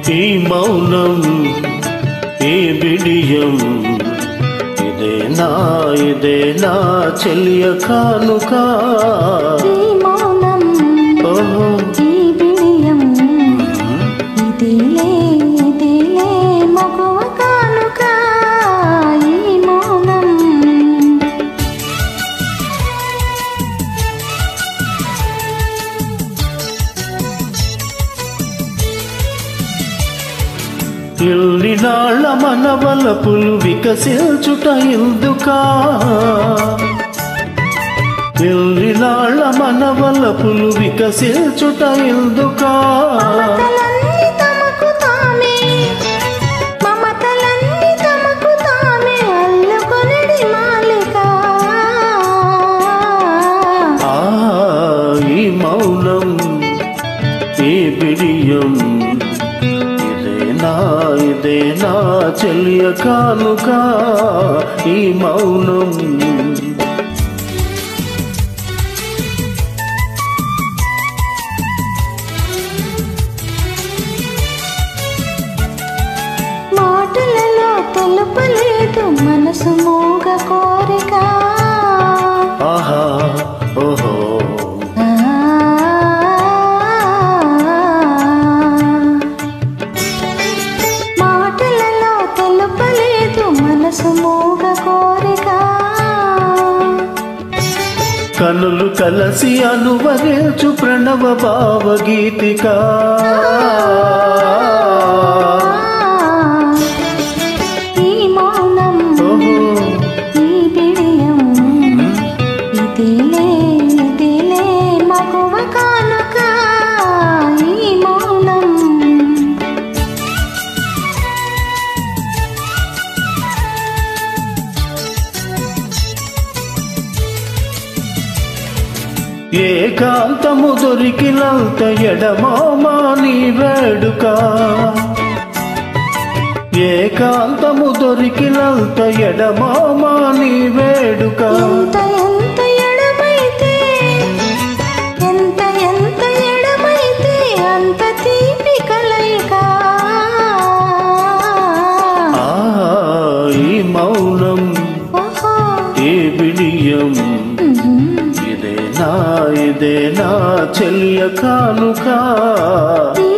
ఈ మౌనం ఈ బిడియం ఇదేనా చెలియ కానుక ఈ మౌనం ఈ బిడియం ఇదేలే మగువ కానుక ఈ మౌనం ఇల్లినాళ్ళ మనవలపులు వికసించుట ఇందుకా ఇల్లినాళ్ళ మనవలపులు వికసించుట ఇందుకా ఈ మౌనం ఈ బిడియం ఇదేనా చెలియ కానుక ఈ మౌనం మాటలలో తెలుపలేదు మనసు మూగ కోరిక ఆహా ఓహో మనసు మూగ కోరిక కనులు కలసి అనువదించు ప్రణవ భావగీతిక ఈ మౌనం ఈ బిడియం ఇదేలే మగువ కానుక ఈ మౌనం ఏకాంతము దొరికినంత ఎడమామా నీ వేడుక ఏకాంతము దొరికినంత ఎడమామా నీ వేడుక ఎంత ఎడమైతే అంత తీపి కలయిక ఈ మౌనం ఈ బిడియం ఇదేనా చెలియ కానుక ఈ